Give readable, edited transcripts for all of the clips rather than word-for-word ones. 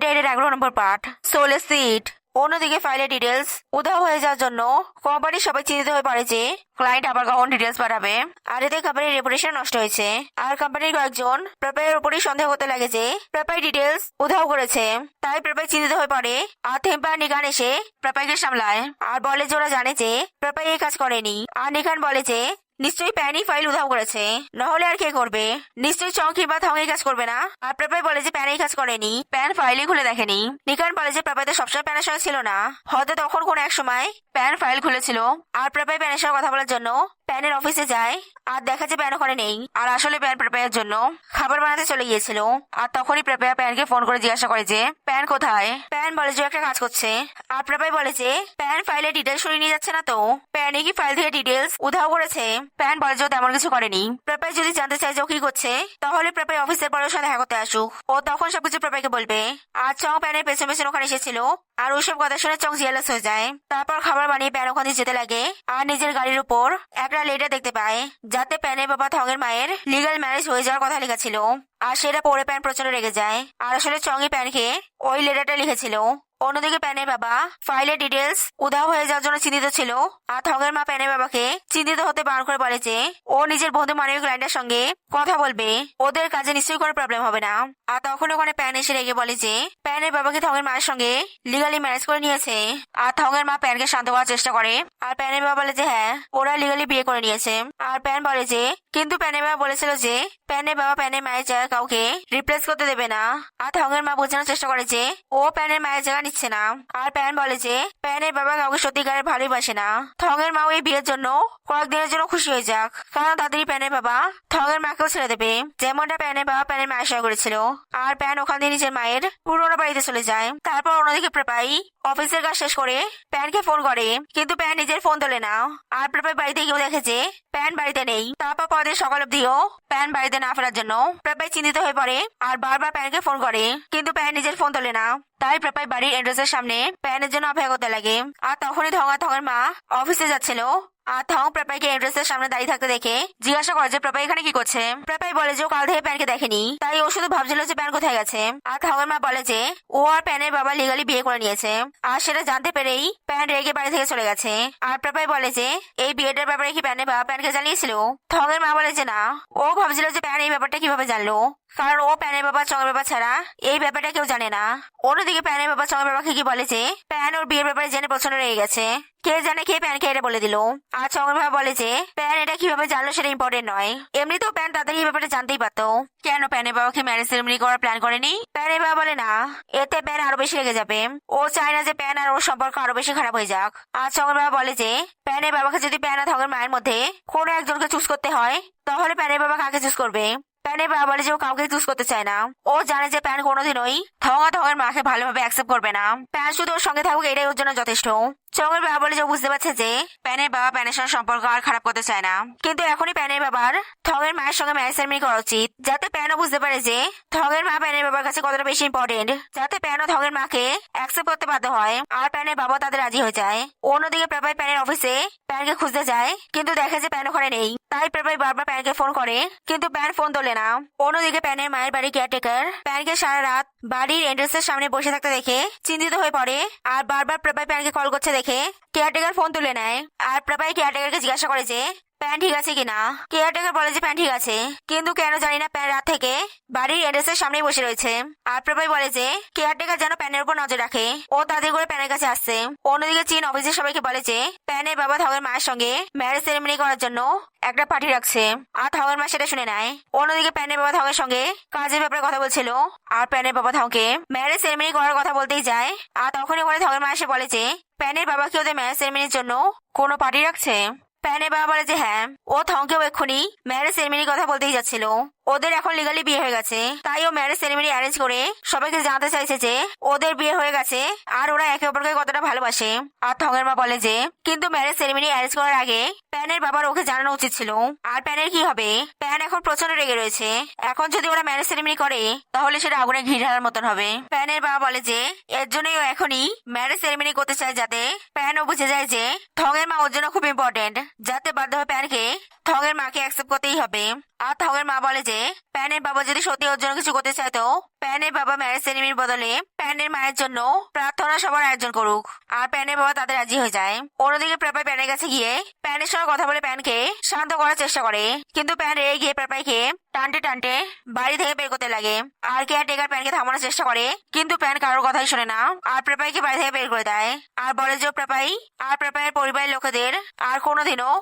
এটার 11 নম্বর part. Soul seat. অন্যদিকে ফাইলের ডিটেলস উধাও হয়ে যাওয়ার জন্য কোম্পানির সবাই চিন্তিত হয়ে পড়ে যে ক্লায়েন্ট আবার কখন ডিটেলস পাঠাবে। আর এতে কোম্পানির রেপুটেশন নষ্ট হয়েছে। আর কোম্পানির কয়েকজন প্রেপাইয়ের উপরই সন্দেহ করতে লাগে যে প্রেপাই ডিটেলস উধাও করেছে। তাই প্রেপাই চিন্তিত হয়ে পড়ে। আর থেম্পা আর নিকান এসে প্রেপাইকে সামলায় আর বলে যে ওরা জানে যে প্রেপাই এই কাজ করেনি। আর নিকান বলে যে নিশ্চয়ই প্যানই ফাইল উধাও করেছে, নহলে আর কে করবে? নিশ্চয়ই চংকি বা থং এই কাজ করবে না। আর প্রেপাই বলে যে প্যান এই কাজ করেনি, প্যান ফাইলই খুলে দেখেনি। নিকান বলে যে প্রেপাই তো সবসময় প্যানের সঙ্গে ছিল না, হয়তো তখন কোন এক সময় প্যান ফাইল খুলেছিল। আর প্রেপাই প্যানের সঙ্গে কথা বলার জন্য প্যানের অফিসে যায় আর দেখা যায় প্যান ওখানে নেই। আর আসলে প্যান প্রেপাইয়ের জন্য খাবার বানাতে চলে গিয়েছিল। আর তখনই প্রেপাই প্যানকে ফোন করে জিজ্ঞাসা করে যে প্যান কোথায়। প্যান বলে যে একটা কাজ করছে। আর প্রেপাই বলে যে প্যান ফাইলের ডিটেলস সরিয়ে নিয়ে যাচ্ছে না তো, প্যানই কি ফাইল থেকে ডিটেলস উধাও করেছে? প্যান বলে যে ও তেমন কিছু করেনি। প্রেপাই যদি জানতে চায় যে ও কি করছে, তাহলে প্রেপাই অফিসের পরে ওর সাথে দেখা করতে আসুক, ও তখন সবকিছু প্রেপাইকে বলবে। আর চং প্যানের পেছন পেছন ওখানে এসেছিল। আর ওইসব কথা শুনে চং জিয়ালাস হয়ে যায়। তারপর খাবার বানিয়ে প্যান ওখানে যেতে লাগে। আর নিজের গাড়ির উপর একটা লেটার দেখতে পায়, যাতে প্যানের বাবা থংয়ের মায়ের লিগ্যাল ম্যারেজ হয়ে যাওয়ার কথা লেখা ছিল। আর সেটা পড়ে প্যান প্রচন্ড রেগে যায়। আর আসলে চংই প্যানকে ওই লেটারটা লিখেছিল। অন্যদিকে প্যানের বাবা ফাইলের ডিটেলস উধাও হয়ে যাওয়ার জন্য চিন্তিত ছিল। আর থংয়ের মা প্যানের বাবাকে চিন্তিত হতে বারণ করে বলে যে ও নিজের বন্ধু মানবিক ক্লায়েন্টের সঙ্গে কথা বলবে, ওদের কাজে নিশ্চয়ই কোনো প্রবলেম হবে না। আর তখন ওখানে প্যান এসে রেগে বলে যে প্যানের বাবাকে থংয়ের মায়ের সঙ্গে লিগালি ম্যারেজ করে নিয়েছে। আর থংয়ের মা প্যানকে শান্ত করার চেষ্টা করে। আর প্যানের বাবা বলে যে হ্যাঁ, ওরা লিগালি বিয়ে করে নিয়েছে। আর প্যান বলে যে কিন্তু প্যানের বাবা বলেছিল যে প্যানের বাবা প্যানের মায়ের জায়গায় কাউকে রিপ্লেস করতে দেবে না। আর থংয়ের মা বোঝানোর চেষ্টা করে যে ও প্যানের মায়ের জায়গা নিচ্ছে না। আর প্যান বলে যে প্যানের বাবা কাউকে সত্যিকারের ভালোবাসে না। থংয়ের মাও এই বিয়ের জন্য কয়েকদিনের জন্য খুশি হয়ে যাক, কারণ তাদেরই প্যানের বাবা থংয়ের মাকেও ছেড়ে দেবে, যেমনটা প্যানের বাবা প্যানের মায়ের সঙ্গে করেছিল। আর প্যান ওখান দিয়ে নিজের মায়ের পুরোনো বাড়িতে চলে যায়। তারপর অন্যদিকে প্রেপাই অফিসের কাজ শেষ করে প্যানকে ফোন করে, কিন্তু প্যান নিজের ফোন তোলে না। আর প্রেপাই বাড়িতে গিয়েও দেখে যে প্যান বাড়িতে নেই। তারপর পরদিন সকাল অব্দিও প্যান বাড়িতে না ফেরার জন্য প্রেপাই চিন্তিত হয়ে পড়ে আর বারবার প্যানকে ফোন করে, কিন্তু প্যান নিজের ফোন তোলে না। তাই প্রেপাই বাড়ির এন্ট্রান্সের সামনে প্যানের জন্য অপেক্ষা করতে লাগে। আর তখনই থং আর থংয়ের মা অফিসে যাচ্ছিল। আর থং প্রেপাইকে এন্ট্রান্সের সামনে দাঁড়িয়ে থাকতে দেখে জিজ্ঞাসা করে যে প্রেপাই এখানে কি করছে। প্রেপাই বলে যে ও কাল থেকে প্যানকে দেখেনি, তাই ও শুধু ভাবছিল যে প্যান কোথায় গেছে। আর থংয়ের মা বলে যে ও আর প্যানের বাবা লিগালি বিয়ে করে নিয়েছে। আর সেটা জানতে পেরেই প্যান রেগে বাড়ি থেকে চলে গেছে। আর প্রেপাই বলে যে এই বিয়েটার ব্যাপারে কি প্যানের বাবা প্যানকে জানিয়েছিল? থংয়ের মা বলে যে না, ও ভাবছিল যে প্যান এই ব্যাপারটা কিভাবে জানলো, কারণ ও প্যানের বাবা চঙের বাবা ছাড়া এই ব্যাপারটা কেউ জানে না। অন্যদিকে প্যানের বাবা চঙের বাবাকে কি বলে যে প্যান ওর বিয়ের ব্যাপারে জেনে প্রচন্ড রেগে গেছে, কে জানে কে প্যানকে এটা বলে দিল। আর চঙের বাবা বলে যে প্যান এটা কিভাবে জানলো সেটা ইম্পর্টেন্ট নয়, এমনিতেও প্যান তাদের এই ব্যাপারটা জানতেই পারতো। কেন প্যানের বাবাকে ম্যারেজ সেরেমনি করার প্ল্যান করেনি? প্যানের বাবা বলে না, এতে প্যান আরো বেশি রেগে যাবে, ও চায় না যে প্যান আর ওর সম্পর্ক আরো বেশি খারাপ হয়ে যাক। আর চঙের বাবা বলে যে প্যানের বাবাকে যদি প্যান আর থংয়ের মায়ের মধ্যে কোনো একজনকে চুজ করতে হয়, তাহলে প্যানের বাবা কাকে চুজ করবে? প্যানের বাবা বলে যে ও কাউকে চুজ করতে চায় না, ও জানে যে প্যান কোনোদিনই থং আর থংয়ের মাকে ভালোভাবে অ্যাকসেপ্ট করবে না। প্যান শুধু ওর সঙ্গে থাকুক এটাই ওর জন্য যথেষ্ট। চঙের বাবা বলে যে বুঝতে পারছে যে প্যানের বাবা প্যানের সঙ্গে সম্পর্ক আর খারাপ করতে চায় না, কিন্তু এখনই প্যানের বাবার থংয়ের মায়ের সঙ্গে ম্যারেজ সেরেমনি করা উচিত, যাতে প্যানও বুঝতে পারে যে থংয়ের মা প্যানের বাবার কাছে কতটা বেশি ইম্পর্টেন্ট, যাতে প্যানও থংয়ের মাকে অ্যাকসেপ্ট করতে বাধ্য হয় আর প্যানের বাবা তাদের রাজি হয়ে যায়। অন্যদিকে প্রেপাই প্যানের অফিসে প্যানকে খুঁজতে যায়, কিন্তু দেখে যে প্যান ওখানে নেই। তাই প্রেপাই বারবার প্যানকে ফোন করে, কিন্তু প্যান ফোন তোলে না। অন্যদিকে প্যানের মায়ের বাড়ি কেয়ারটেকার প্যানকে সারা রাত বাড়ির এন্ট্রান্সের সামনে বসে থাকতে দেখে চিন্তিত হয়ে পড়ে। আর বারবার প্রেপাই প্যানকে কল করছে দেখে কেয়ারটেকার ফোন তুলে নেয়। আর প্রেপাই কেয়ারটেকারকে জিজ্ঞাসা করে যে প্যান ঠিক আছে কিনা। কেয়ারটেকার বলে যে প্যান ঠিক আছে, কিন্তু কেন জানি না প্যান রাত থেকে বাড়ির এন্ট্রান্সের সামনেই বসে রয়েছে। আর প্রেপাই বলে যে কেয়ারটেকার যেন প্যানের উপর নজর রাখে, ও তাদের করে প্যানের কাছে আসছে। অন্যদিকে চীন অফিসের সবাইকে বলে যে প্যানের বাবা থংয়ের মায়ের সঙ্গে ম্যারেজ সেরেমনি করার জন্য একটা পার্টি রাখছে। আর থংয়ের মা সেটা শুনে নেয়। অন্যদিকে প্যানের বাবা থংয়ের সঙ্গে কাজের ব্যাপারে কথা বলছিল। আর প্যানের বাবা থংকে ম্যারেজ সেরেমনি করার কথা বলতেই যায়। আর তখনই ওখানে থংয়ের মা এসে বলে যে প্যানের বাবা কি ওদের ম্যারেজ সেরেমনির জন্য কোনো পার্টি রাখছে। প্যানের বাবা বলে যে হ্যাঁ, ও থংকেও এক্ষুনি ম্যারেজ সেরেমনির কথা বলতেই যাচ্ছিল। ওদের এখন লিগালি বিয়ে হয়ে গেছে, তাই ও ম্যারেজ সেরেমনি অ্যারেঞ্জ করে সবাইকে জানাতে চাইছে যে ওদের বিয়ে হয়ে গেছে আর ওরা একে অপরকে কতটা ভালোবাসে। আর থংয়ের মা বলে যে কিন্তু ম্যারেজ সেরেমনি অ্যারেঞ্জ করার আগে প্যানের বাবার ওকে জানানো উচিত ছিল। আর প্যানের কি হবে? প্যান এখন প্রচন্ড রেগে রয়েছে, এখন যদি ওরা ম্যারেজ সেরেমনি করে তাহলে সেটা আগুনে ঘি ঢালার মতন হবে। প্যানের বাবা বলে যে এর জন্যই ও এখনই ম্যারেজ সেরেমনি করতে চায়, যাতে প্যানও বুঝে যায় যে থংয়ের মা ওর জন্য খুব ইম্পর্টেন্ট, যাতে বাধ্য হয় প্যানকে থংয়ের মাকে অ্যাকসেপ্ট করতেই হবে। আর থংয়ের মা বলে যে প্যানের বাবা যদি সত্যি ওর জন্য কিছু করতে চায় তো প্যানের বাবা ম্যারেজ সেরিমনির বদলে প্যানের মায়ের জন্য প্রার্থনা সভার আয়োজন করুক। আর প্যানের বাবা তাদের রাজি হয়ে যায়। অন্যদিকে প্রেপাই প্যানের কাছে গিয়ে প্যানের সঙ্গে কথা বলে প্যানকে শান্ত করার চেষ্টা করে, কিন্তু প্যান রেগে গিয়ে প্রেপাইকে টানতে টানতে বাড়ি থেকে বের করতে লাগে। আর কেয়ারটেকার প্যানকে থামানোর চেষ্টা করে, কিন্তু প্যান কারোর কথাই শোনে না আর প্রেপাইকে বাড়ি থেকে বের করে দেয়। আর বলে যে প্রেপাই আর প্রেপাইয়ের পরিবারের লোকেদের আর কোনোদিনও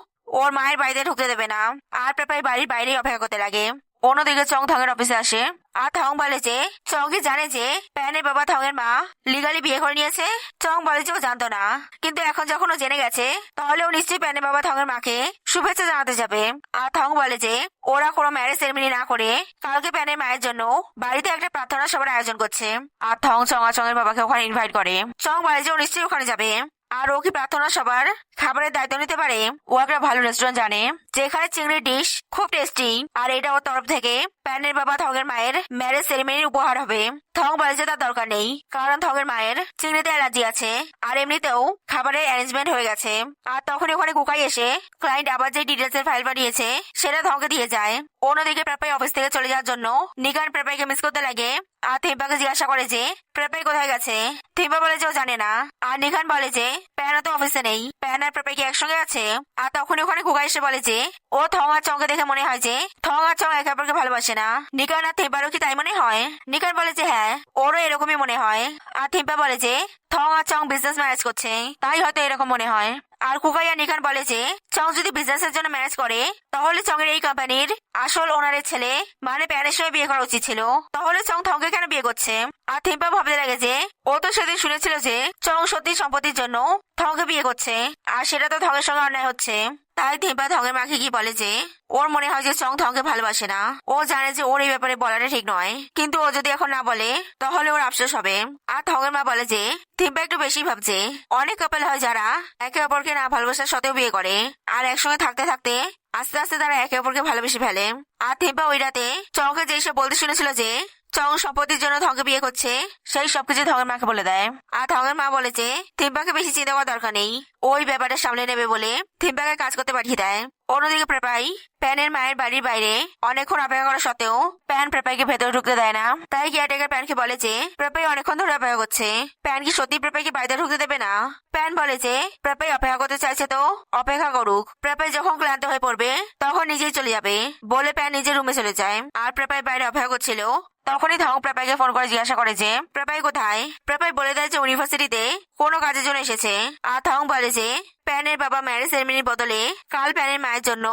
ওর মায়ের বাড়িতে ঢুকতে দেবে না। আর প্রেপাই বাড়ির বাইরেই অপেক্ষা করতে লাগে। অন্যদিকে চং থংয়ের অফিসে আসে। আর থং বলে যে চং কি জানে যে প্যানের বাবা থংয়ের মা লিগালি বিয়ে করে নিয়েছে। চং বলে যে ও জানতো না, কিন্তু এখন যখন ও জেনে গেছে তাহলে ও নিশ্চয়ই প্যানের বাবা থংয়ের মাকে শুভেচ্ছা জানাতে যাবে। আর থং বলে যে ওরা কোনো ম্যারেজ সেরেমনি না করে কালকে প্যানের মায়ের জন্য বাড়িতে একটা প্রার্থনা সভার আয়োজন করছে। আর থং চং এর বাবাকে ওখানে ইনভাইট করে। চং বলে যে ও নিশ্চয়ই ওখানে যাবে। আর ও কি প্রার্থনা সবার খাবারের দায়িত্ব নিতে পারে? ও একটা ভালো রেস্টুরেন্ট জানে যেখানে চিংড়ির ডিশ খুব টেস্টি। আর এটা ওর তরফ থেকে প্যানের বাবা থংয়ের মায়ের ম্যারেজ সেরেমনির উপহার হবে। থং বলে যে তার দরকার নেই, কারণ থংয়ের মায়ের চিংড়িতে অ্যালার্জি আছে আর এমনিতেও খাবারের অ্যারেঞ্জমেন্ট হয়ে গেছে। আর তখনই ওখানে কুকাই এসে ক্লায়েন্ট আবার যে ডিটেলস এর ফাইল পাঠিয়েছে সেটা থংকে দিয়ে যায়। অন্যদিকে প্রেপাই অফিস থেকে চলে যাওয়ার জন্য নিকান প্রেপাইকে মিস করতে লাগে। আর থিম্পাকে জিজ্ঞাসা করে যে প্রেপাই কোথায় গেছে। থিম্পা বলে যে ও জানে না। আর নিকান বলে যে প্যানও তো অফিসে নেই, প্যান আর প্রেপাই কি একসঙ্গে আছে? আর তখনই ওখানে কুকাই এসে বলে যে ও থং আর চংকে দেখে মনে হয় যে থং আর চং একে অপরকে ভালোবাসে না। নিকান আর থিম্পারও কি তাই মনে হয়? নিকান বলে যে হ্যাঁ, ওরও এরকমই মনে হয়। আর থিম্পা বলে যে থং আর চং বিজনেস ম্যানেজ করছে, তাই হয়তো এরকম মনে হয়। আর কুকাই আর নিকান বলে যে চং যদি বিজনেসের জন্য ম্যানেজ করে তাহলে চং এর এই কোম্পানির আসল ওনারের ছেলে মানে প্যানের সঙ্গে বিয়ে করা উচিত ছিল, তাহলে চং থংকে কেন বিয়ে করছে? আর থিম্পা ভাবতে লাগে যে ও তো সেদিন শুনেছিল যে চং সত্যি সম্পত্তির জন্য থংকে বিয়ে করছে, আর সেটা তো থংয়ের সঙ্গে অন্যায় হচ্ছে। তাই থিম্পা থংয়ের মাকে কি বলে যে ওর মনে হয় যে চং থংকে ভালোবাসে না। ও জানে যে ওর এই ব্যাপারে বলাটা ঠিক নয়, কিন্তু ও যদি এখন না বলে তাহলে ওর আফসোস হবে। আর থংয়ের মা বলে যে থিম্পা একটু বেশি ভাবছে। অনেক কাপল হয় যারা একে অপরকে না ভালোবাসার সত্ত্বেও বিয়ে করে, আর একসঙ্গে থাকতে থাকতে আস্তে আস্তে তারা একে অপরকে ভালোবেসে ফেলে। আর থিম্পা ওই রাতে চংকে যেসব বলতে শুনেছিল যে চং সম্পত্তির জন্য থংকে বিয়ে করছে, সেই সবকিছু থংয়ের মাকে বলে দেয়। আর থংয়ের মা বলে যে থিম্পাকে বেশি চিন্তা করার দরকার নেই, ওই ব্যাপারটা সামলে নেবে বলে থিম্পাকে কাজ করতে পাঠিয়ে দেয়। অন্যদিকে প্রেপাই প্যানের মায়ের বাড়ির বাইরে অনেকক্ষণ অপেক্ষা করা সত্ত্বেও প্যান প্রেপাইকে ভেতরে ঢুকতে দেয় না। তাই কেয়ারটেকার প্যানকে বলে যে প্রেপাই অনেকক্ষণ ধরে অপেক্ষা করছে, প্যান কি সত্যি প্রেপাইকে বাড়িতে ঢুকতে দেবে না? প্যান বলে যে প্রেপাই অপেক্ষা করতে চাইছে তো অপেক্ষা করুক, প্রেপাই যখন ক্লান্ত হয়ে পড়বে তখন নিজেই চলে যাবে বলে প্যান নিজের রুমে চলে যায়। আর প্রেপাই বাইরে অপেক্ষা করছিল। তখনই থং প্রেপাইকে ফোন করে জিজ্ঞাসা করে যে প্রেপাই কোথায়। প্রেপাই বলে দেয় যে ইউনিভার্সিটিতে কোনো কাজের জন্য এসেছে। আর থং বলে যে প্যানের বাবা ম্যারেজ সেরেমনির বদলে কাল প্যানের মায়ের জন্য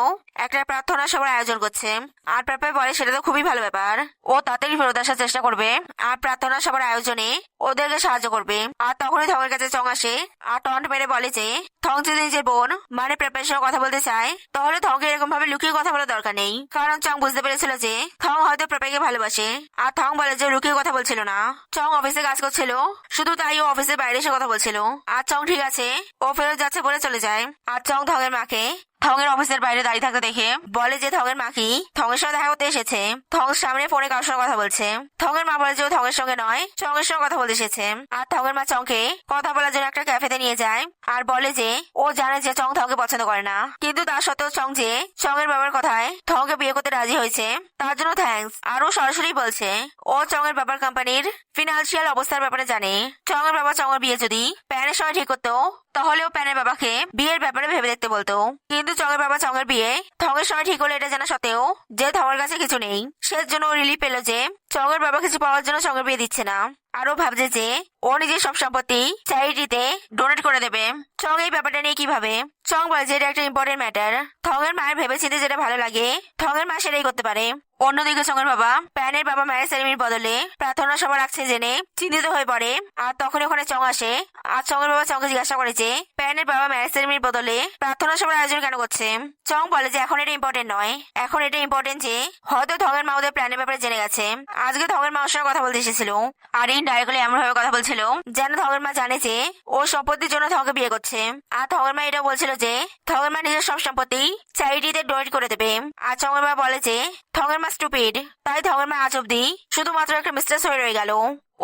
একটা প্রার্থনা সভার আয়োজন করছে। আর প্রেপাই বলে সেটা তো খুবই ভালো ব্যাপার, ও তাড়াতাড়ি ফেরত আসার চেষ্টা করবে আর প্রার্থনা সভার আয়োজনে ওদেরকে সাহায্য করবে। আর তখনই থংয়ের কাছে চং আসে আর টন্ট মেরে বলে যে থং যদি নিজের বোন মানে প্রেপাইয়ের সঙ্গে কথা বলতে চায় তাহলে থংকে এরকম ভাবে লুকিয়ে কথা বলার দরকার নেই, কারণ চং বুঝতে পেরেছিল যে থং হয়তো প্রেপাইকে ভালোবাসে। আর থং বলে যে লুকিয়ে কথা বলছিল না, চং অফিসে কাজ করছিল, শুধু তাই ও অফিসের বাইরে এসে কথা বলছিল। আর চং ঠিক আছে ও ফেরত যাচ্ছে বলে চলে যায়। আর চং থংয়ের মাকে থংয়ের অফিসের বাইরে দাঁড়িয়ে থাকতে দেখে বলে যে থংয়ের মা কি থংয়ের সঙ্গে দেখা করতে এসেছে। থং সামনে ফোনে কারোর সঙ্গে কথা বলছে। থংয়ের মা বলে যে ও থংয়ের সঙ্গে নয়, চংয়ের সঙ্গে কথা বলতে এসেছে। আর থংয়ের মা চংকে কথা বলার জন্য একটা ক্যাফেতে নিয়ে যায় আর বলে যে ও জানে যে চং থংকে পছন্দ করে না, কিন্তু তা সত্ত্বেও চং যে চংয়ের বাবার কথায় থংকে বিয়ে করতে রাজি হয়েছে তার জন্য থ্যাঙ্কস। আর ও সরাসরি বলছে ও চংয়ের বাবার কোম্পানির ফিনান্সিয়াল অবস্থার ব্যাপারে জানে। চংয়ের বাবা চংয়ের বিয়ে যদি প্যানের সঙ্গে ঠিক করতো তাহলেও প্যানের বাবাকে বিয়ের ব্যাপারে ভেবে দেখতে বলতো, কিন্তু চংয়ের বাবা চংয়ের বিয়ে থংয়ের সঙ্গে ঠিক হলে এটা জানা সত্ত্বেও যে থংয়ের কাছে কিছু নেই, সেজন্য ও রিলিফ পেল যে চংয়ের বাবা কিছু পাওয়ার জন্য চংয়ের বিয়ে দিচ্ছে না। আরো ভাবছে যে ও নিজের সব সম্পত্তি চ্যারিটিতে ডোনেট করে দেবে। চং এই ব্যাপারটা নিয়ে কি ভাবে? চং বলে যে এটা একটা ইম্পর্টেন্ট ম্যাটার, থংয়ের মায়ের ভেবে চিন্তে যেটা ভালো লাগে থংয়ের মা সেটাই করতে পারে। অন্যদিকে চংয়ের বাবা প্যানের বাবা ম্যারেজ সেরেমনির বদলে প্রার্থনা সভা রাখছে জেনে চিন্তিত হয়ে পড়ে। আর তখন ওখানে চং আসে আর চংয়ের বাবা চংকে জিজ্ঞাসা করে যে প্যানের বাবা ম্যারেজ সেরেমনির বদলে প্রার্থনা সভার আয়োজন কেন করছে। চং বলে যে এখন এটা ইম্পর্টেন্ট নয়, এখন এটা ইম্পর্টেন্ট যে হয়তো থংয়ের মা ওদের প্ল্যানের ব্যাপারে জেনে গেছে। আজকে থংয়ের মা ওর সঙ্গে কথা বলতে এসেছিল আর ইনডাইরেক্টলি এমন ভাবে কথা বলছিল যেন থংয়ের মা জানে যে ও সম্পত্তির জন্য থংকে বিয়ে করছে। আর থংয়ের মা এটা বলছিল যে থংয়ের মা নিজের সব সম্পত্তি চ্যারিটিতে ডোনেট করে দেবে। আর চংয়ের মা বলে যে থংয়ের মা স্টুপিড, তাই থংয়ের মা আজ অব্দি শুধুমাত্র একটা মিস্ট্রেস হয়ে রয়ে গেল।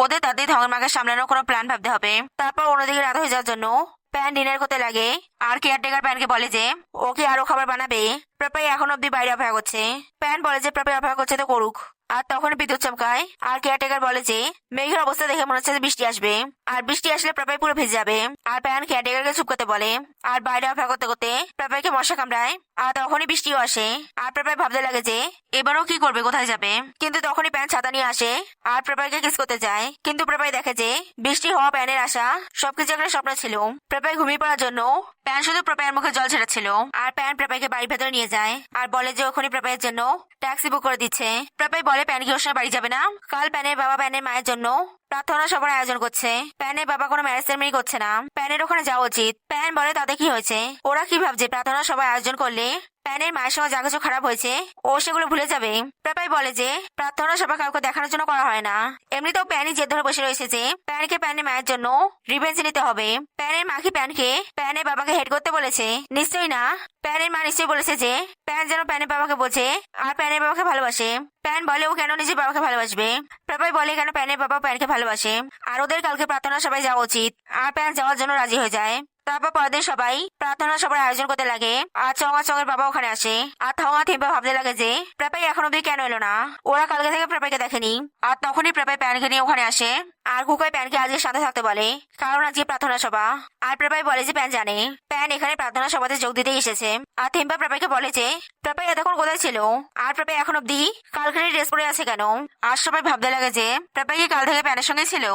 ওদের তাদের থংয়ের মাকে সামলানোর কোনো প্ল্যান ভাবতে হবে। তারপর অন্যদিকে রাত হয়ে যাওয়ার জন্য প্যান ডিনার করতে লাগে। আর কেয়ারটেকার প্যানকে বলে যে ওকে আরো খাবার বানাবে। প্রাপাই এখন অব্দি বাইরে অপেক্ষা করছে। প্যান বলে যে প্রাপাই অপেক্ষা করছে তো করুক। আর তখন বিদ্যুৎ চমকায়। আর কেয়ারটেকার বলে যে মেঘের অবস্থা দেখে মনে হচ্ছে যে বৃষ্টি আসবে। আর বৃষ্টি আসলে প্রাপাই পুরো ভিজে যাবে। আর প্যান কেয়ারটেকারকে চুপ করতে বলে। আর বাইরে অপেক্ষা করতে করতে প্রাপাইকে মশা কামড়ায়। আর তখনই বৃষ্টিও আসে। আর প্রাপাই ভাবতে লাগে যে এবারও কি করবে, কোথায় যাবে। কিন্তু তখনই প্যান ছাতা নিয়ে আসে। আর প্রাপাইকে কিস করতে যায়। কিন্তু প্রাপাই দেখে যে বৃষ্টি হওয়া প্যানের আশা সবকিছু একটা স্বপ্ন ছিল। প্রাপাই ঘুমিয়ে পড়ার জন্য প্যান শুধু প্রাপাইয়ের মুখে জল ছেড়াচ্ছিল। আর প্যান প্রাপাইকে বাড়ির ভেতরে নিয়ে যায়। আর বলে যে ওখানে প্রাপাইয়ের জন্য ট্যাক্সি বুক করে দিচ্ছে। প্রাপাই বলে প্যান কি ওর সঙ্গে বাড়ি যাবে না। কাল প্যানের বাবা প্যানের মায়ের জন্য প্রার্থনা সভার আয়োজন করছে। প্যানের বাবা কোনো ম্যারেজ সেরেমনি করছে না। প্যানের ওখানে যাওয়া উচিত। প্যান বলে তাতে কি হয়েছে, ওরা কি ভাবছে প্রার্থনা সভার আয়োজন করলে প্যানের মায়ের সঙ্গে যা কিছু খারাপ হয়েছে ও সেগুলো ভুলে যাবে। প্রাপাই বলে যে প্রার্থনা সভা কাউকে দেখানোর জন্য করা হয় না। এমনিতেও প্যানই জেদ ধরে বসে রয়েছে যে প্যানকে প্যানের মায়ের জন্য রিভেঞ্জ নিতে হবে। প্যানের মা কি প্যানকে প্যানের বাবাকে হেড করতে বলেছে? নিশ্চয়ই না। প্যানের মা নিশ্চয়ই বলেছে যে প্যান যেন প্যানের বাবাকে বোঝে আর প্যানের বাবাকে ভালোবাসে। প্যান বলে ও কেন নিজের বাবাকে ভালোবাসবে। প্রাপাই বলে কেন প্যানের বাবা প্যানকে ভালোবাসে আর ওদের কালকে প্রার্থনা সবাই যাওয়া উচিত। আর প্যান যাওয়ার জন্য রাজি হয়ে যায়। তারপর পরের দিন সবাই প্রার্থনা সভার আয়োজন করতে লাগে। আর চঙের বাবা ওখানে আসে। আর থঙা থিম্পা ভাবতে লাগে যে প্রাপাই এখন অব্দি কেন এলো না, ওরা কালকে থেকে প্রাপাইকে দেখেনি। আর তখনই প্রাপাই প্যানকে নিয়ে ওখানে আসে। আর কুকাই প্যানকে আজকে সাথে থাকতে বলে, কারণ আজকে প্রার্থনা সভা। আর প্রাপাই বলে যে প্যান জানে প্যান এখানে প্রার্থনা সভাতে যোগ দিতে এসেছে। আর থিম্পা প্রাপাইকে বলে যে প্রাপাই এতক্ষণ কোথায় ছিল, আর প্রাপাই এখন অব্দি কালকের ড্রেস পরে আছে কেন। আর সবাই ভাবতে লাগে যে প্রাপাই কি কাল থেকে প্যানের সঙ্গে ছিল।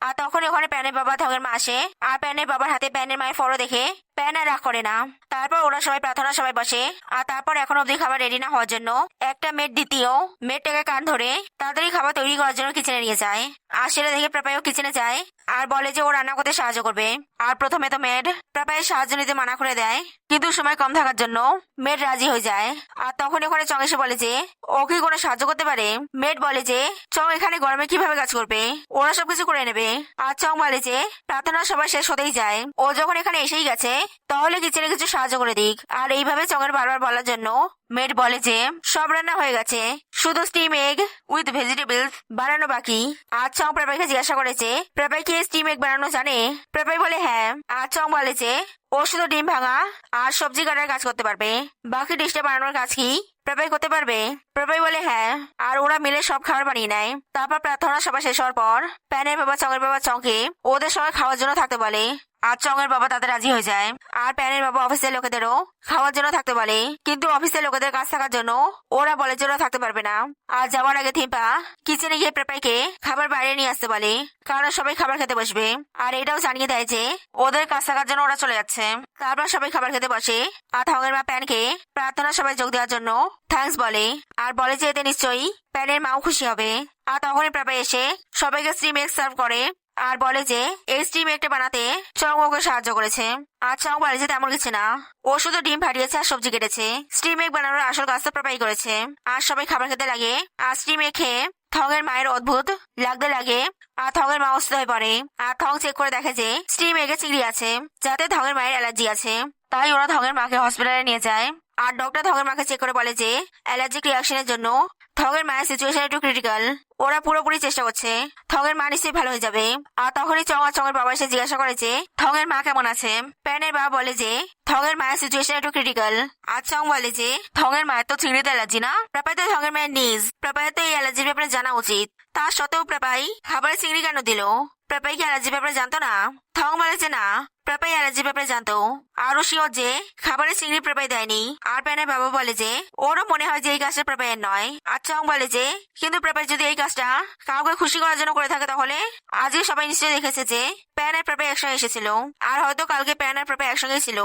আর তখন ওখানে প্যানের বাবা থঙের মা আসে। আর প্যানের বাবার হাতে প্যানের মায়ের ফটো দেখে প্যান আর রাগ করে না। তারপর ওরা সবাই প্রার্থনা সবাই বসে। আর তারপর এখন অব্দি খাবার রেডি না হওয়ার জন্য একটা মেয়ের দ্বিতীয় মেয়েটাকে কান ধরে তাড়াতাড়ি খাবার তৈরি করার জন্য কিচেনে নিয়ে যায়। আর সেটা দেখে প্রাপাইও কিচেনে যায় আর বলে যে ও রান্না করতে সাহায্য করবে। আর প্রথমে তো মেয়ের প্রাপাইয়ের সাহায্য নিতে মানা করে দেয়, কিন্তু সময় কম থাকার জন্য মেয়ের রাজি হয়ে যায়। আর তখন ওখানে চং এসে বলে যে ও কি কোনো সাহায্য করতে পারে। মেয়ের বলে যে চং এখানে গরমে কিভাবে কাজ করবে, ওরা সবকিছু করে নেবে। আর চং বলে যে প্রার্থনা সবাই শেষ হতেই যায়, ও যখন এখানে এসেই গেছে তাহলে কিচেনে কিছু সাহায্য করে দিক। আর এইভাবে চঙের বারবার বলার জন্য মেয়ের বলে যে সব রান্না হয়ে গেছে, শুধু স্টিম এগ উইথ ভেজিটেবলস বানানো বাকি। আর চং প্রাপাইকে জিজ্ঞাসা করেছে প্রাপাই কি স্টিম এগ বানানো জানে। প্রাপাই বলে হ্যাঁ। আর চং বলে যে ও শুধু ডিম ভাঙা আর সবজি কাটার কাজ করতে পারবে, বাকি ডিশটা বানানোর কাজ কি প্রাপাই করতে পারবে। প্রাপাই বলে হ্যাঁ। আর ওরা মিলে সব খাবার বানিয়ে নেয়। তারপর প্রার্থনা সভা শেষ হওয়ার পর প্যানের বাবা চঙের বাবা চংকে ওদের সবাই খাওয়ার জন্য থাকতে বলে। আর চঙের বাবা তাদের রাজি হয়ে যায়। আর প্যানের বাবা অফিসের লোকেদেরও খাওয়ার জন্য থাকতে বলে, কিন্তু অফিসের লোকেদের কাজ থাকার জন্য ওরা বলে যে ওরা থাকতে পারবে না। আর যাওয়ার আগে থিম্পা কিচেনে গিয়ে প্রাপাইকে খাবার বাইরে নিয়ে আসতে বলে, কারণ সবাই খাবার খেতে বসবে। আর এটাও জানিয়ে দেয় যে ওদের কাজ থাকার জন্য ওরা চলে যাচ্ছে। তারপর সবাই খাবার খেতে বসে। আর থঙের মা প্যানকে প্রার্থনা সবাই যোগ দেওয়ার জন্য থ্যাঙ্কস বলে। আর বলে যে এতে নিশ্চয়ই প্যানের মাও খুশি হবে। আর তখনই প্রাপাই এসে সবাইকে স্টিম এগ সার্ভ করে। আর বলে যে এই স্টিম এগটা বানাতে চং ওকে সাহায্য করেছে। আর চং বলে যে তেমন কিছু না, ও শুধু ডিম ফাটিয়েছে আর সবজি কেটেছে, স্টিম এগ বানানোর আসল কাজ তো প্রাপাই করেছে। আর সবাই খাবার খেতে লাগে। আর স্টিম এগ খেয়ে থঙের মায়ের অদ্ভুত লাগতে লাগে। আর থঙের মা অসুস্থ হয়ে পড়ে। আর থং চেক করে দেখে যে স্টিম এগে চিংড়ি আছে, যাতে থঙের মায়ের অ্যালার্জি আছে। তাই ওরা থঙের মাকে হসপিটালে নিয়ে যায়। আর ডক্টর থঙের মাকে চেক করে বলে যে অ্যালার্জিক রিয়াকশনের জন্য থঙের মায়ের সিচুয়েশন একটু ক্রিটিক্যাল, ওরা পুরোপুরি চেষ্টা করছে, থঙের মা নিশ্চয়ই ভালো হয়ে যাবে। আর তখনই চং আর চঙের বাবা এসে জিজ্ঞাসা করে যে থঙের মা কেমন আছে। প্যানের বাবা বলে যে থঙের মায়ের সিচুয়েশন একটু ক্রিটিক্যাল। আর চং বলে যে থঙের মায়ের তো চিংড়িতে অ্যালার্জি না, প্রাপাই তো থঙের মায়ের নিজ, প্রাপাইয়ের তো এই অ্যালার্জির ব্যাপারে জানা উচিত। তা সত্ত্বেও প্রাপাই খাবারে চিংড়ি কেন দিল, প্রাপাই কি অ্যালার্জির ব্যাপারে জানতো না। থং বলে যে না, প্রাপাই অ্যালার্জির ব্যাপারে জানতো। আরো শিওর যে খাবারে চিংড়ি প্রাপাই দেয়নি। আর প্যানের বাবা বলে যে ওরও মনে হয় যে এই কাজটা প্রাপাইয়ের নয়। আর চং বলে যে কিন্তু প্রাপাই যদি এই কাজটা কাউকে খুশি করার জন্য করে থাকে তাহলে আজকে সবাই নিশ্চয়ই দেখেছে যে প্যান আর প্রাপাই একসঙ্গে এসেছিল। আর হয়তো কালকে প্যান আর প্রাপাই একসঙ্গে ছিল।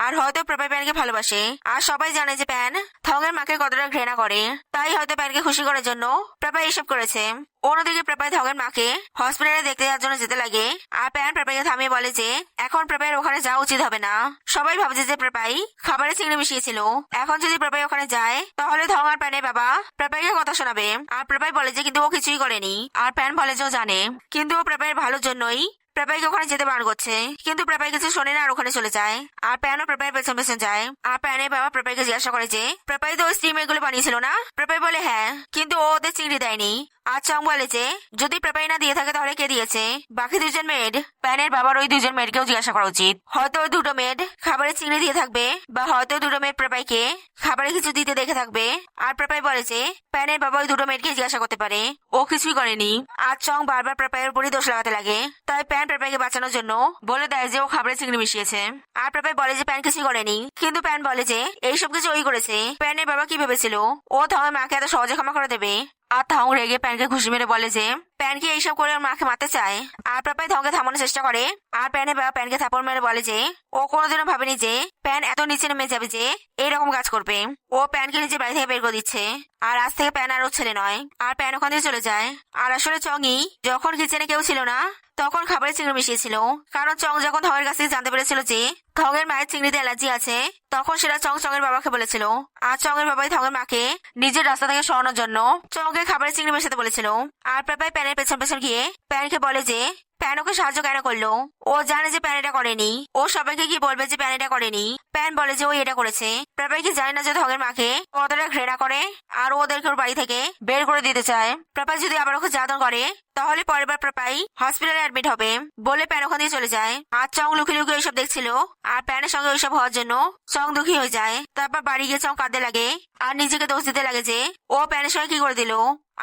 আর হয়তো প্রাপাই প্যানকে ভালোবাসে। আর সবাই জানে যে প্যান থঙের মাকে কতটা ঘৃণা করে, তাই হয়তো প্যানকে খুশি করার জন্য প্রাপাই এসব করেছে। অন্যদিকে প্রাপাই থঙের মাকে হসপিটালে দেখতে যাওয়ার জন্য যেতে লাগে। আর প্যান প্রাপাইকে থামিয়ে বলে যে এখন প্রাপাইয়ের ওখানে যাওয়া উচিত হবে না। সবাই ভাবছে যে প্রাপাই খাবারে চিংড়ি মিশিয়েছিল, এখন যদি প্রাপাই ওখানে যায় তাহলে থং আর প্যানের বাবা প্রাপাইকে কথা শোনাবে। আর প্রাপাই বলে যে কিন্তু ও কিছুই করেনি। আর প্যান বলে যে ও জানে, কিন্তু ও প্রাপাইয়ের ভালোর জন্যই প্রাপাইকে ওখানে যেতে বারণ করছে। কিন্তু প্রাপাই কিছু শোনে না আর ওখানে চলে যায়। আর প্যানও প্রাপাইয়ের পেছন পেছন যায়। আর প্যানের বাবা প্রাপাইকে জিজ্ঞাসা করে যে প্রাপাই তো স্টিম এগুলো বানিয়েছিল না। প্রাপাই বলে হ্যাঁ, কিন্তু ও ওদের চিংড়ি দেয়নি। আর চং বলে যে যদি প্রেপাই না দিয়ে থাকে তাহলে কে দিয়েছে। বাকি দুজন মেড, প্যানের বাবার ওই দুজন মেয়েরকেও জিজ্ঞাসা করা উচিত। হয়তো ওই দুটো মেড খাবারে চিংড়ি দিয়ে থাকবে, বা হয়তো দুটো মেড প্রেপাইকে খাবারে কিছু দিতে দেখে থাকবে। আর প্রেপাই বলে যে প্যানের বাবা ওই দুটো মেয়েকে জিজ্ঞাসা করতে পারে, ও কিছুই করেনি। আর চং বারবার প্রেপাইয়ের উপরই দোষ লাগাতে লাগে। তাই প্যান প্রেপাইকে বাঁচানোর জন্য বলে দেয় যে ও খাবারে চিংড়ি মিশিয়েছে। আর প্রেপাই বলে যে প্যান কিছুই করেনি, কিন্তু প্যান বলে যে এইসব কিছু ওই করেছে। প্যানের বাবা কি ভেবেছিল ও থংয়ের মাকে এত সহজে ক্ষমা করে দেবে? আর থং রেগে প্যানকে ঘুষি মেরে বলে যে প্যান কি এইসব করে ওর মাকে মারতে চায়। আর প্রেপাই থংকে থামানোর চেষ্টা করে। আর প্যানের বাবা প্যানকে থাপড় মেরে বলে যে ও কোনোদিনও ভাবেনি যে প্যান এত নিচে নেমে যাবে যে এইরকম কাজ করবে। ও প্যানকে নিজের বাড়ি থেকে বের করে দিচ্ছে। আর আজ থেকে প্যান আর ওর ছেলে নয়। আর প্যান ওখান থেকে চলে যায়। আর আসলে চংই যখন কিচেনে কেউ ছিল না তখন খাবারে চিংড়ি মিশিয়েছিল। কারণ চং যখন থংয়ের কাছ থেকে জানতে পেরেছিল যে থংয়ের মায়ের চিংড়িতে অ্যালার্জি আছে, তখন সেটা চংয়ের বাবাকে বলেছিল। আর চংয়ের বাবাই থংয়ের মাকে নিজের রাস্তা থেকে সরানোর জন্য চংকে খাবারে চিংড়ি মেশাতে বলেছিল। আর প্রেপাই প্যানের পেছন পেছন গিয়ে প্যানকে বলে যে প্যান ওকে সাহায্য কেন করলো। ও জানে যে প্যান এটা করেনি। ও সবাইকে কি বলবে যে প্যান এটা করেনি। প্যান বলে যে ও এটা করেছে। প্রেপাই কি জানে না যে থংয়ের মাকে কতটা ঘৃণা করে, আর ওদেরকে ওর বাড়ি থেকে বের করে দিতে চায়। প্রেপাই যদি আবার ওকে জ্বালাতন করে তাহলে পরের বার প্রেপাই হসপিটালে অ্যাডমিট হবে বলে প্যান ওখান দিয়ে চলে যায়। আর চং লুকিয়ে লুকিয়ে এইসব দেখছিল। আর প্যানের সঙ্গে ওইসব হওয়ার জন্য চং দুঃখী হয়ে যায়। তারপর বাড়ি গিয়ে চং কাঁদতে লাগে আর নিজেকে দোষ দিতে লাগে যে ও প্যানের সঙ্গে কি করে দিল।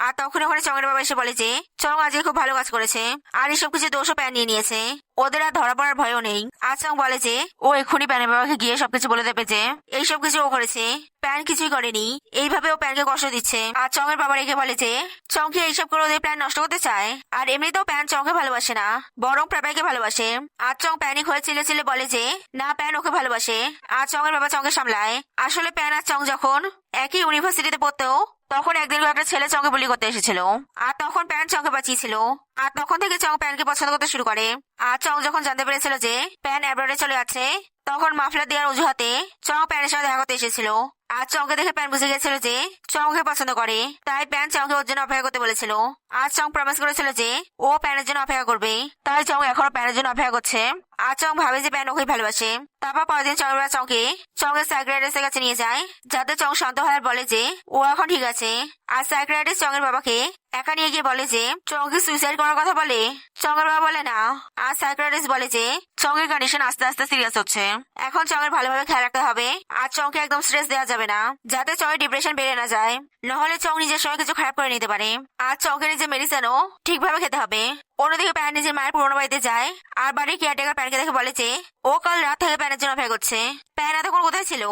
আর তখন ওখানে চংয়ের বাবা এসে বলে যে চং আজকে খুব ভালো কাজ করেছে, আর এসব কিছু দোষও প্যান নিয়ে নিয়েছে। ওদের আর ধরা পড়ার ভয়ও নেই। আর চং বলে যে ও এক্ষুনি প্যানের বাবাকে গিয়ে সবকিছু বলে দেবে যে এইসব কিছু ও করেছে, প্যান কিছুই করেনি। এইভাবে ও প্যানকে কষ্ট দিচ্ছে। আর চংয়ের বাবা রেখে বলে যে চংকে এইসব করে ওদের প্ল্যান নষ্ট করতে চায়। আর এমনিতেও প্যান চংকে ভালোবাসে না, বরং প্রেপাইকে ভালোবাসে। আর চং প্যানিক হয়ে চিলে চিলে বলে যে না, প্যান ওকে ভালোবাসে। আর চংয়ের বাবা চংকে সামলায়। আসলে প্যান আর চং যখন একই ইউনিভার্সিটিতে পড়তো তখন একদিন একটা ছেলে চংকে বুলি করতে এসেছিল। আর তখন প্যান চংকে বাঁচিয়েছিল। আর তখন থেকে চং প্যানকে পছন্দ করতে শুরু করে। আর চং যখন জানতে পেরেছিল যে প্যান অ্যাব্রডে চলে যাচ্ছে, তখন মাফলার দেওয়ার অজুহাতে চং প্যানের সাথে দেখা করতে এসেছিল। আর চংকে দেখে প্যান বুঝে গেছিল যে চংকে পছন্দ করে, তাই প্যান চংকে ওর জন্য অপেক্ষা করতে বলেছিল। আর চং প্রমিস করেছিল যে ও প্যানের জন্য অপেক্ষা করবে, তাই চং এখনো প্যানের জন্য অপেক্ষা করছে। আর চং ভাবে যে প্যান ওকেই ভালোবাসে। তারপর পরের দিন চংরা চংকে চংয়ের সাইকিয়াট্রিস্টের কাছে নিয়ে যায়, যাতে চং শান্ত হয় আর বলে যে ও এখন ঠিক আছে। আর সাইকিয়াট্রিস্ট চংয়ের বাবাকে একা নিয়ে গিয়ে বলে যে চংকে সুইসাইড করার কথা বলে। চংয়ের বাবা বলে না। আর সাইকিয়াট্রিস্ট বলে যে চংয়ের কন্ডিশন আস্তে আস্তে সিরিয়াস হচ্ছে, এখন চংয়ের ভালোভাবে খেয়াল রাখতে হবে। আর চংকে একদম স্ট্রেস দেওয়া যাবে না, যাতে চংয়ের ডিপ্রেশন বেড়ে না যায়, নহলে চং নিজের সঙ্গে কিছু খারাপ করে নিতে পারে। আর চংকে নিজের মেডিসিনও ঠিকভাবে খেতে হবে। অন্যদিকে প্যান নিজের মায়ের পুরোনো বাড়িতে যায়। আর বাড়ির কেয়ারটেকার প্যানকে দেখে বলে যে ও কাল রাত থেকে প্যানের জন্য অপেক্ষা করছে। প্যান এতক্ষণ কোথায় ছিল?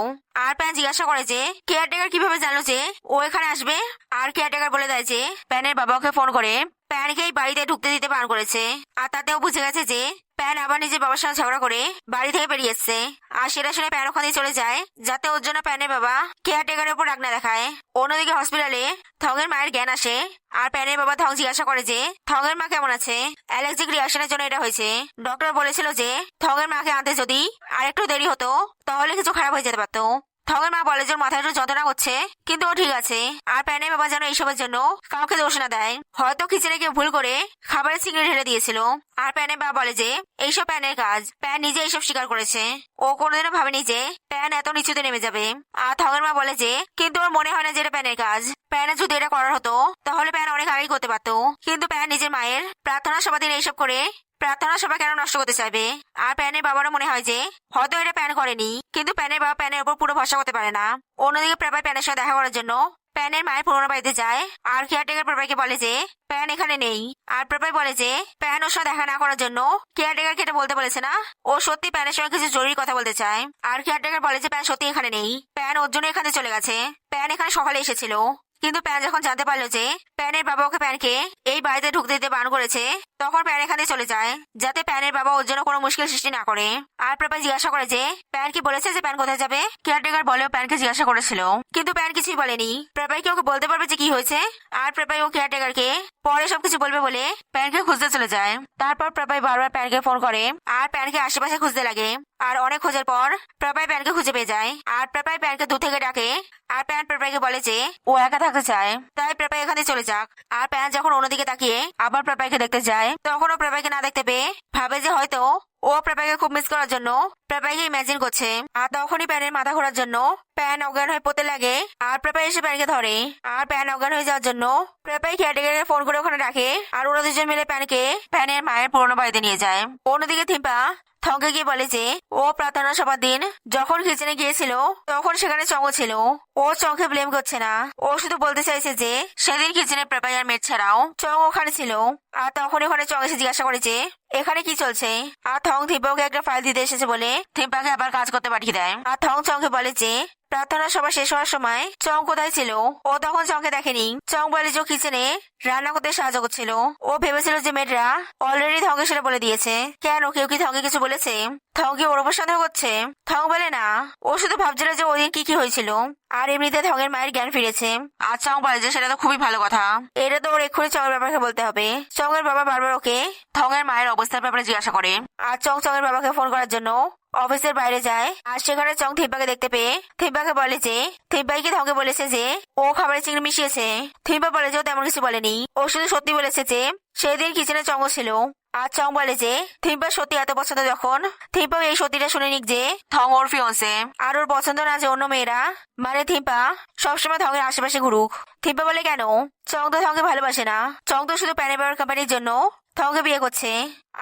আর প্যান জিজ্ঞাসা করে যে কেয়ারটেকার কিভাবে জানলো যে ও এখানে আসবে। আর কেয়ারটেকার বলে দেয় যে প্যানের বাবাকে ফোন করে প্যানকে এই বাড়িতে ঢুকতে দিতে বারণ করেছে। আর তাতেও বুঝে গেছে যে প্যান আবার নিজের বাবার সাথে ঝগড়া করে বাড়ি থেকে বেরিয়ে এসছে। আর সেটা শুনে প্যান ওখানে চলে যায়, যাতে ওর জন্য প্যানের বাবা কেয়ারটেকারের উপর রাগ না দেখায়। অন্যদিকে হসপিটালে থংয়ের মায়ের জ্ঞান আসে। আর প্যানের বাবা থং জিজ্ঞাসা করে যে থংয়ের মা কেমন আছে। অ্যালার্জিক রিয়াকশনের জন্য এটা হয়েছে। ডক্টর বলেছিল যে থংয়ের মাকে আনতে যদি আর একটু দেরি হতো তাহলে কিছু খারাপ হয়ে যেতে পারতো। থংয়ের মা বলে যে ওর মাথায় একটু যন্ত্রণা হচ্ছে, কিন্তু ও ঠিক আছে। আর প্যানের বাবা যেন এইসবের জন্য কাউকে দোষ না দেয়। হয়তো কিচেনে কেউ ভুল করে খাবারে চিংড়ি ঢেলে দিয়েছিল। আর প্যানের বাবা বলে যে এইসব প্যানের কাজ। প্যান নিজে এইসব স্বীকার করেছে। ও কোনোদিনও ভাবেনি যে প্যান এত নিচুতে নেমে যাবে। আর থংয়ের মা বলে যে কিন্তু ওর মনে হয় না যে এটা প্যানের কাজ। প্যানের যদি এটা করার হতো তাহলে প্যান অনেক আগেই করতে পারতো, কিন্তু প্যান নিজের মায়ের প্রার্থনা সবাদিন এইসব করে প্রার্থনা সবাই কেন নষ্ট করতে চাইবে। আর প্যানের বাবারও মনে হয় যে হয়তো এটা প্যান করেনি, কিন্তু প্যানের বাবা প্যানের উপর পুরো ভরসা করতে পারে না। অন্যদিকে প্রেপাই প্যানের সাথে দেখা করার জন্য প্যানের মায়ের পুরোনো বাড়িতে যায়। আর কেয়ারটেকার প্রেপাইকে বলে যে প্যান এখানে নেই। আর প্রেপাই বলে যে প্যান ওর সাথে দেখা না করার জন্য কেয়ারটেকারকে এটা বলতে বলেছে না, ও সত্যি প্যানের সঙ্গে কিছু জরুরি কথা বলতে চায়। আর কেয়ারটেকার বলে যে প্যান সত্যি এখানে নেই, প্যান ওর জন্য এখানে চলে গেছে। প্যান এখানে সকালে এসেছিল, কিন্তু প্যান যখন জানতে পারলো যে প্যানের বাবা ওকে প্যানকে এই বাড়িতে ঢুকতে দিতে বারণ করেছে, তখন প্যান এখানে চলে যায়, যাতে প্যানের বাবা ওর জন্য কোনো মুশকিল সৃষ্টি না করে। আর প্রেপাই জিজ্ঞাসা করে যে প্যান কি বলেছে যে প্যান কোথায় যাবে। কেয়ারটেকার বলেও প্যানকে জিজ্ঞাসা করেছিল, কিন্তু প্যান কিছুই বলেনি। প্রেপাই কি ওকে বলতে পারবে যে কি হয়েছে। আর প্রেপাই ও কেয়ারটেকারকে পরে সবকিছু বলবে বলে প্যানকে খুঁজতে চলে যায়। তারপর প্রেপাই বারবার প্যানকে ফোন করে আর প্যানকে আশেপাশে খুঁজতে লাগে। আর অনেক খোঁজার পর প্রপাই প্যানকে খুঁজে পেয়ে যায়। আর প্রপাই প্যানকে দূর থেকে ডাকে। আর প্যান প্রপাইকে বলে যে ও একা থাকতে চায়, তাই প্রপাই এখানে চলে যাক। আর প্যান যখন অন্যদিকে তাকিয়ে আবার প্রপাইকে দেখতে যায়, তখন ও প্রপাইকে না দেখতে পেয়ে ভাবে যে হয়তো ও প্রপাইকে খুব মিস করার জন্য প্রপাইকে ইমাজিন করছে। আর তখনই প্যানের মাথা ঘোরার জন্য প্যান অজ্ঞান হয়ে পড়তে লাগে। আর প্রপাই এসে প্যানকে ধরে। আর প্যান অজ্ঞান হয়ে যাওয়ার জন্য প্রপাই কেয়ারটেকারকে ফোন করে ওখানে রাখে। আর ওরা দুজন মিলে প্যানকে প্যানের মায়ের পুরোনো বাড়িতে নিয়ে যায়। অন্যদিকে থিম্পা থংকে গিয়ে বলে যে ও প্রার্থনা সবার দিন যখন কিচেনে গিয়েছিল তখন সেখানে চঙ্গ ছিল। ও চংকে ব্লেম করছে না, ও শুধু বলতে চাইছে যে সেদিন কিচেনে প্রপাই আর মেট ছাড়াও চং ওখানে ছিল। আর তখন ওখানে চং এসে জিজ্ঞাসা করে যে এখানে কি চলছে। আর থং থিম্পাকে একটা ফাইল দিতে এসেছে বলে থিম্পাকে আবার কাজ করতে পাঠিয়ে দেয়। আর থং চংকে বলে যে প্রার্থনা সভা শেষ হওয়ার সময় চং কোথায় ছিল। ও তখন চংকে দেখেনি। চং বলে যে কিচেনে রান্না করতে সাহায্য করছিল। ও ভেবেছিল যে মেয়েরা অলরেডি থংকে সেটা বলে দিয়েছে। কেন, কেউ কি থংকে কিছু বলেছে? থং কি ওর উপর সন্দেহ করছে? থং বলে না, ও শুধু ভাবছিল যে ওদিন কি হয়েছিল। আর এমনিতে থংয়ের মায়ের জ্ঞান ফিরেছে। আর চং বলে যে সেটা তো খুবই ভালো কথা। এটা তো ওর এক্ষুনি চঙের ব্যাপারকে বলতে হবে। চঙের বাবা বারবার ওকে থংয়ের মায়ের অবস্থার ব্যাপারে জিজ্ঞাসা করে। আর চঙের বাবাকে ফোন করার জন্য অফিসের বাইরে যায়। আর সেখানে চং থিম্পাকে দেখতে পেয়ে থিম্পাকে বলে যে থিম্পাই কি থংকে বলেছে যে ও খাবারে চিংড়ি মিশিয়েছে। থিম্পা বলে যে ও তেমন কিছু বলেনি, ও শুধু সত্যি বলেছে যে সেদিন কিচেনে চঙ্গ ছিল। আর চং বলে যে থিম্পা সত্যি এত পছন্দ যখন থিম্পাও এই সত্যিটা শুনে নিক যে থং ওর ফিয়ন্সে। আর ওর পছন্দ না যে অন্য মেয়েরা মানে থিম্পা সবসময় থংয়ের আশেপাশে ঘুরুক। থিম্পা বলে কেন, চং তো থংকে ভালোবাসে না, চং তো শুধু প্যানের ব্যবহার কোম্পানির জন্য থংকে বিয়ে করছে।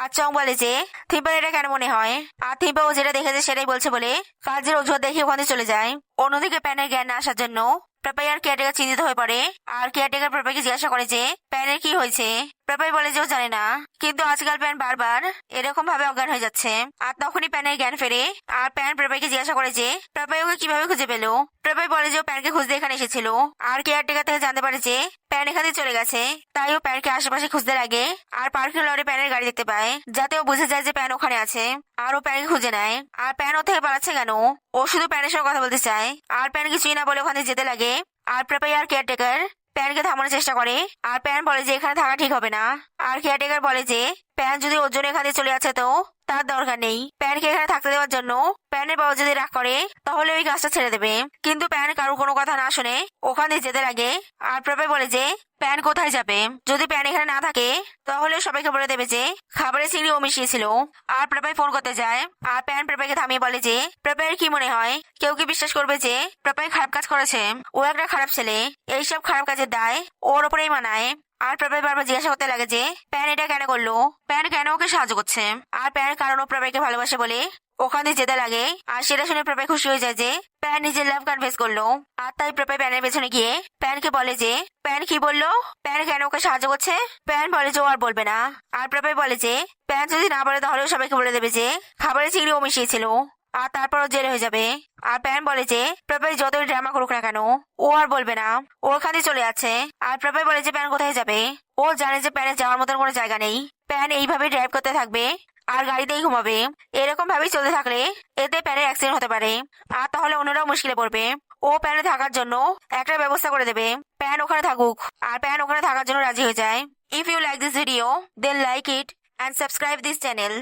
আর চং বলে যে থিম্পার এটা কেন মনে হয়। আর থিম্পা ও যেটা দেখেছে সেটাই বলছে বলে কাজের অজুহাত দেখে ওখানে চলে যায়। অন্যদিকে প্যানের জ্ঞান না আসার জন্য প্রপাই আর কেয়ারটেকার চিন্তিত হয়ে পড়ে। আর কেয়ারটেকার প্রপাইকে জিজ্ঞাসা করে যে প্যানের কি হয়েছে। প্রপাই বলে যে ও জানে না, কিন্তু আজকাল প্যান বারবার এরকম ভাবে অজ্ঞান হয়ে যাচ্ছে। আর তখনই প্যানের জ্ঞান ফেরে। আর প্যান প্রপাইকে জিজ্ঞাসা করে যে প্রপাই ওকে কিভাবে খুঁজে পেলো। প্রপাই বলে যে ও প্যানকে খুঁজতে এখানে এসেছিল। আর কেয়ারটেকার থেকে জানতে পারে যে প্যান এখানে চলে গেছে। তাই ও প্যানকে আশেপাশে খুঁজতে লাগে। আর পার্কিং লটে প্যানের গাড়ি দেখতে পায়, যাতে ও বুঝে যায় যে প্যান ওখানে আছে। আর ও প্যানকে খুঁজে নেয়। আর প্যান ও থেকে পালাচ্ছে কেন, ও শুধু প্যানের সঙ্গে কথা বলতে চায়। আর প্যান কিছুই না বলে ওখানে যেতে লাগে। আর প্রপাই আর কেয়ারটেকার প্যানকে থামানোর চেষ্টা করে। আর প্যান বলে যে এখানে থাকা ঠিক হবে না। আর কেয়ারটেকার বলে যে প্যান যদি ওর জন্য এখানে চলে আসে তো তার দরকার নেই। প্যানকে এখানে থাকতে দেওয়ার জন্য প্যানের বাবা যদি রাগ করে তাহলে ওই কাজটা ছেড়ে দেবে। কিন্তু প্যান কারোর কোনো কথা না শুনে ওখানে যেতে লাগে। আর প্রপাই বলে যে প্যান কোথায় যাবে, যদি প্যান এখানে না থাকে তাহলে সবাইকে বলে দেবে যে খাবারে চিংড়ি ও মিশিয়েছিল। আর প্রপাই ফোন করতে যায়। আর প্যান প্রপাইকে থামিয়ে বলে যে প্রপাইয়ের কি মনে হয়, কেউ কি বিশ্বাস করবে যে প্রপাই খারাপ কাজ করেছে? ও একটা খারাপ ছেলে, এইসব খারাপ কাজের দায় ওর ওপরেই মানায়। আর প্রপাই বারবার জিজ্ঞাসা করতে লাগে যে প্যান এটা কেন করলো, প্যান কেন ওকে সাহায্য করছে। আর প্যান কারণ ও প্রপাইকে ভালোবাসে বলে ওখানে যেতে লাগে। আর সেটা শুনে প্রপাই খুশি হয়ে যায় যে প্যান নিজের লাভ কনফেস করলো। আর তাই প্রপাই প্যানের পেছনে গিয়ে প্যানকে বলে যে প্যান কি বললো, প্যান কেন ওকে সাহায্য করছে। প্যান বলে যে ও আর বলবে না। আর প্রপাই বলে যে প্যান যদি না বলে তাহলেও সবাইকে বলে দেবে যে খাবারে চিংড়ি ও মিশিয়েছিল। আর তারপর জেল হয়ে যাবে। আর প্যান বলে যে প্রপাই যতই ড্রামা করুক না কেন ও আর বলবে না, ও ওখানে চলে যাচ্ছে। আর প্রপাই বলে যে প্যান কোথায় যাবে। ও জানে যে প্যানের যাওয়ার মতন কোনো জায়গা নেই। প্যান এইভাবে ড্রাইভ করতে থাকবে আর গাড়িতেই ঘুমাবে। এরকম ভাবেই চলতে থাকলে এতে প্যানের অ্যাক্সিডেন্ট হতে পারে। আর তাহলে অন্যরাও মুশকিলে পড়বে। ও প্যানে থাকার জন্য একটা ব্যবস্থা করে দেবে, প্যান ওখানে থাকুক। আর প্যান ওখানে থাকার জন্য রাজি হয়ে যায়। If you like this video then like it and subscribe this channel.